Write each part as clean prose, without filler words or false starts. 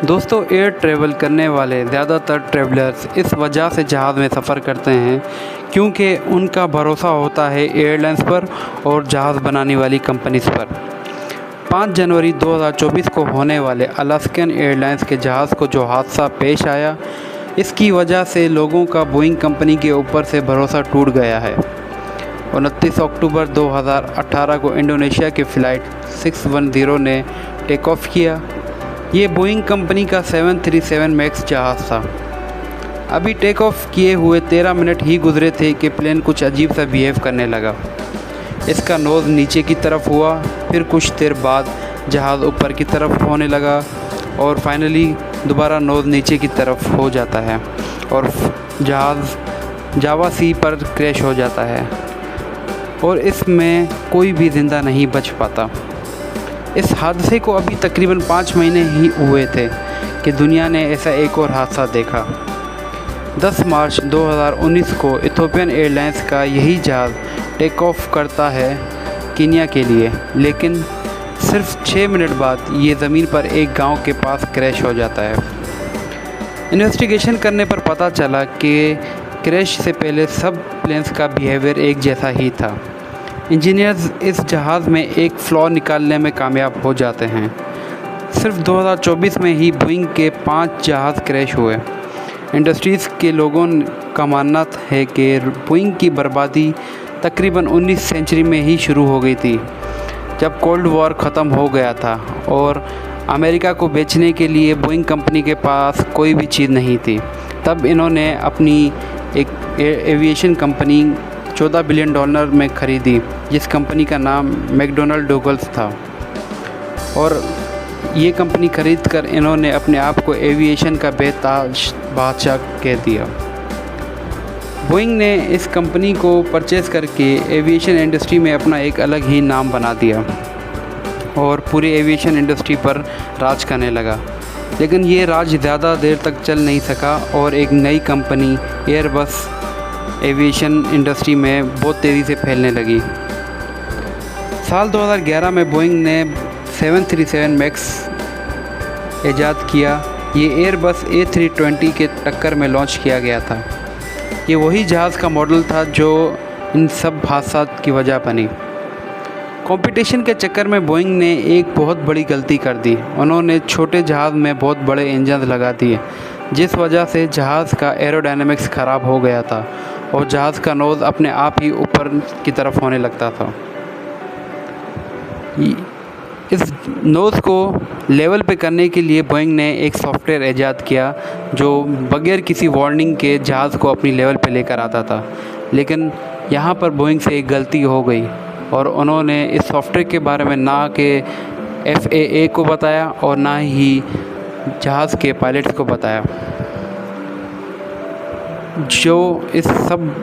दोस्तों, air travel करने वाले ज़्यादातर ट्रैवलर्स इस वजह से जहाज़ में सफ़र करते हैं क्योंकि उनका भरोसा होता है एयरलाइंस पर और जहाज़ बनाने वाली कंपनीज़ पर। 5 जनवरी 2024 को होने वाले अलास्कन एयरलाइंस के जहाज़ को जो हादसा पेश आया, इसकी वजह से लोगों का बोइंग कंपनी के ऊपर से भरोसा टूट गया है। 29 अक्टूबर 2018 को इंडोनेशिया की फ़्लाइट 610 ने टेक ऑफ किया। ये बोइंग कंपनी का 737 मैक्स जहाज़ था। अभी टेक ऑफ किए हुए 13 मिनट ही गुजरे थे कि प्लेन कुछ अजीब सा बिहेव करने लगा। इसका नोज़ नीचे की तरफ हुआ, फिर कुछ देर बाद जहाज़ ऊपर की तरफ होने लगा और फाइनली दोबारा नोज़ नीचे की तरफ हो जाता है और जहाज़ जावा सी पर क्रैश हो जाता है और इसमें कोई भी ज़िंदा नहीं बच पाता। इस हादसे को अभी तकरीबन 5 महीने ही हुए थे कि दुनिया ने ऐसा एक और हादसा देखा। 10 मार्च 2019 को इथियोपियन एयरलाइंस का यही जहाज़ टेक ऑफ करता है कीनिया के लिए, लेकिन सिर्फ 6 मिनट बाद ये ज़मीन पर एक गांव के पास क्रैश हो जाता है। इन्वेस्टिगेशन करने पर पता चला कि क्रैश से पहले सब प्लेन्स का बिहेवियर एक जैसा ही था। इंजीनियर्स इस जहाज़ में एक फ्लॉ निकालने में कामयाब हो जाते हैं। सिर्फ 2024 में ही बोइंग के 5 जहाज़ क्रैश हुए। इंडस्ट्रीज़ के लोगों का मानना है कि बोइंग की बर्बादी तकरीबन 19वीं सेंचुरी में ही शुरू हो गई थी, जब कोल्ड वॉर ख़त्म हो गया था और अमेरिका को बेचने के लिए बोइंग कंपनी के पास कोई भी चीज़ नहीं थी। तब इन्होंने अपनी एक एविएशन कंपनी $14 बिलियन में ख़रीदी, जिस कंपनी का नाम मैकडॉनल्ड डगलस था, और ये कंपनी ख़रीद कर इन्होंने अपने आप को एविएशन का बेताज बादशाह कह दिया। बोइंग ने इस कंपनी को परचेज़ करके एविएशन इंडस्ट्री में अपना एक अलग ही नाम बना दिया और पूरी एविएशन इंडस्ट्री पर राज करने लगा। लेकिन ये राज ज़्यादा देर तक चल नहीं सका और एक नई कंपनी एयरबस एविएशन इंडस्ट्री में बहुत तेज़ी से फैलने लगी। साल 2011 में बोइंग ने 737 मैक्स ईजाद किया। ये एयरबस A320 के टक्कर में लॉन्च किया गया था। ये वही जहाज़ का मॉडल था जो इन सब हादसात की वजह बनी। कंपटीशन के चक्कर में बोइंग ने एक बहुत बड़ी गलती कर दी। उन्होंने छोटे जहाज़ में बहुत बड़े इंजन लगा दिए, जिस वजह से जहाज़ का एरोडायनामिक्स ख़राब हो गया था और जहाज़ का नोज़ अपने आप ही ऊपर की तरफ होने लगता था। इस नोज़ को लेवल पे करने के लिए बोइंग ने एक सॉफ्टवेयर ईजाद किया जो बगैर किसी वार्निंग के जहाज़ को अपनी लेवल पे लेकर आता था। लेकिन यहाँ पर बोइंग से एक गलती हो गई और उन्होंने इस सॉफ्टवेयर के बारे में ना कि FAA को बताया और ना ही जहाज़ के पायलट्स को बताया, जो इस सब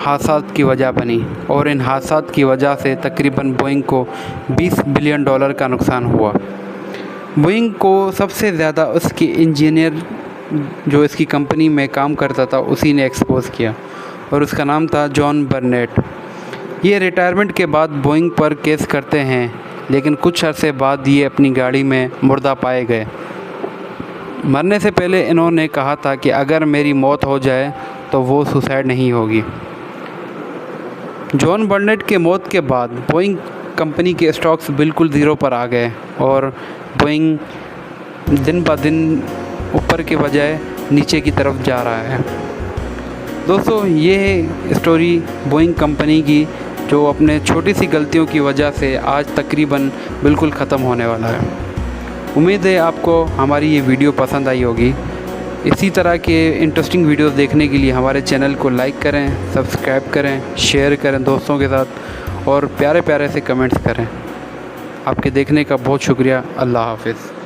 हादसात की वजह बनी। और इन हादसात की वजह से तकरीबन बोइंग को $20 बिलियन का नुकसान हुआ। बोइंग को सबसे ज़्यादा उसके इंजीनियर जो इसकी कंपनी में काम करता था उसी ने एक्सपोज किया और उसका नाम था जॉन बर्नेट। ये रिटायरमेंट के बाद बोइंग पर केस करते हैं, लेकिन कुछ अरसे बाद ये अपनी गाड़ी में मुर्दा पाए गए। मरने से पहले इन्होंने कहा था कि अगर मेरी मौत हो जाए तो वो सुसाइड नहीं होगी। जॉन बर्नेट के मौत के बाद बोइंग कंपनी के स्टॉक्स बिल्कुल ज़ीरो पर आ गए और बोइंग दिन ब दिन ऊपर के बजाय नीचे की तरफ जा रहा है। दोस्तों, ये है स्टोरी बोइंग कंपनी की, जो अपने छोटी सी गलतियों की वजह से आज तकरीबन बिल्कुल ख़त्म होने वाला है। उम्मीद है आपको हमारी ये वीडियो पसंद आई होगी। इसी तरह के इंटरेस्टिंग वीडियोस देखने के लिए हमारे चैनल को लाइक करें, सब्सक्राइब करें, शेयर करें दोस्तों के साथ और प्यारे प्यारे से कमेंट्स करें। आपके देखने का बहुत शुक्रिया। अल्लाह हाफ़िज़।